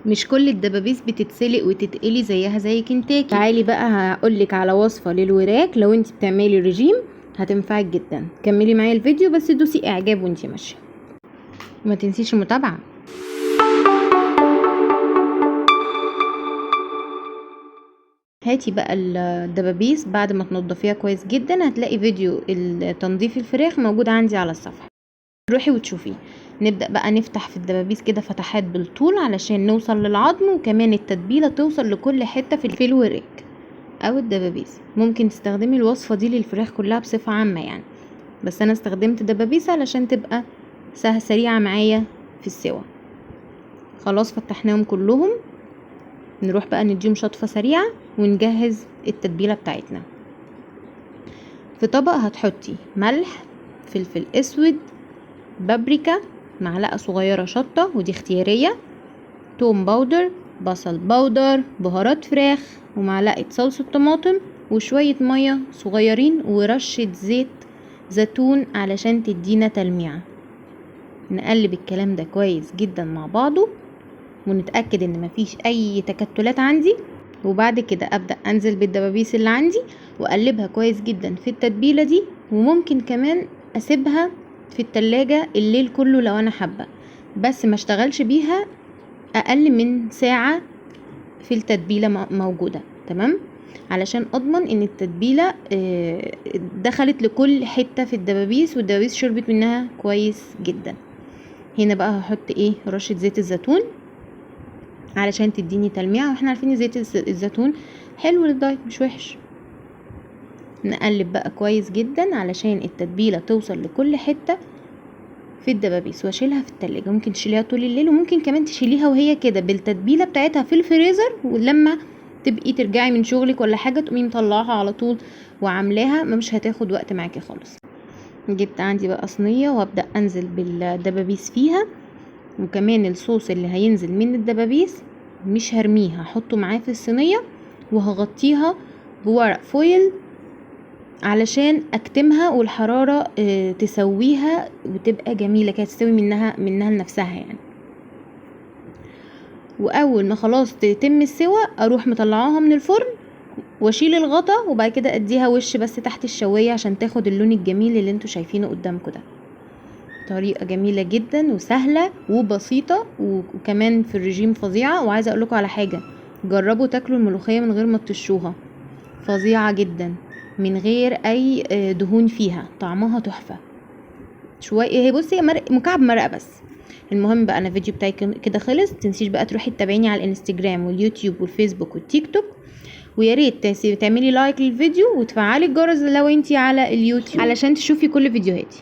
مش كل الدبابيس بتتسلق وتتقلي زيها زي كنتاكي. تعالي بقى هقولك على وصفة للوراك لو انت بتعملي رجيم هتنفعك جدا. كملي معايا الفيديو بس دوسي اعجاب وانت ماشيه، وما تنسيش المتابعه. هاتي بقى الدبابيس بعد ما تنضفيها كويس جدا، هتلاقي فيديو تنظيف الفراخ موجود عندي على الصفحه، روحي وتشوفيه. نبدأ بقى نفتح في الدبابيس كده فتحات بالطول علشان نوصل للعظم، وكمان التتبيلة توصل لكل حتة في الوراك او الدبابيس. ممكن تستخدمي الوصفة دي للفراخ كلها بصفة عامة يعني، بس انا استخدمت دبابيس علشان تبقى سريعة معايا في السوا. خلاص فتحناهم كلهم، نروح بقى نديهم شطفة سريعة ونجهز التتبيلة بتاعتنا. في طبق هتحطي ملح، فلفل اسود، بابريكا، معلقة صغيرة شطة ودي اختيارية، توم باودر، بصل باودر، بهارات فراخ، ومعلقة صلصة طماطم، وشوية مية صغيرين، ورشة زيت زيتون علشان تدينا تلميعة. نقلب الكلام ده كويس جدا مع بعضه ونتأكد ان مفيش اي تكتلات عندي، وبعد كده ابدأ انزل بالدبابيس اللي عندي واقلبها كويس جدا في التتبيلة دي. وممكن كمان اسيبها في التلاجة الليل كله لو انا حابة، بس ما اشتغلش بيها اقل من ساعة في التتبيلة موجودة، تمام، علشان اضمن ان التتبيلة دخلت لكل حتة في الدبابيس والدبابيس شربت منها كويس جدا. هنا بقى هحط رشة زيت الزيتون علشان تديني تلميعة، واحنا عارفين زيت الزيتون حلو للدايت مش وحش. نقلب بقى كويس جدا علشان التتبيلة توصل لكل حتة في الدبابيس، واشيلها في التلاجة. ممكن تشيليها طول الليل، وممكن كمان تشيليها وهي كده بالتتبيلة بتاعتها في الفريزر، ولما تبقي ترجعي من شغلك ولا حاجة تقومي مطلعها على طول وعاملاها، مش هتاخد وقت معاكي خالص. جبت عندي بقى صينية وابدأ انزل بالدبابيس فيها، وكمان الصوص اللي هينزل من الدبابيس مش هرميه، هحطه معاه في الصينية وهغطيها بورق فويل علشان اكتمها والحرارة تسويها وتبقى جميلة كده، تستوي منها لنفسها يعني. واول ما خلاص تتم السوا اروح مطلعاها من الفرن واشيل الغطا، وبعد كده اديها وش بس تحت الشواية عشان تاخد اللون الجميل اللي انتوا شايفينه قدامكم ده. طريقة جميلة جدا وسهلة وبسيطة، وكمان في الرجيم فظيعة. وعايزة اقولكم على حاجة، جربوا تاكلوا الملوخية من غير ما تطشوها، فظيعة جدا من غير اي دهون فيها، طعمها تحفة. شوية هي بصي مكعب مرقة بس. المهم بقى انا الفيديو بتاعي كده خلص. تنسيش بقى تروحي تتابعيني على الانستجرام واليوتيوب والفيسبوك والتيك توك، ويا ريت تعملي لايك للفيديو وتفعلي الجرس لو انتي على اليوتيوب علشان تشوفي كل فيديوهاتي.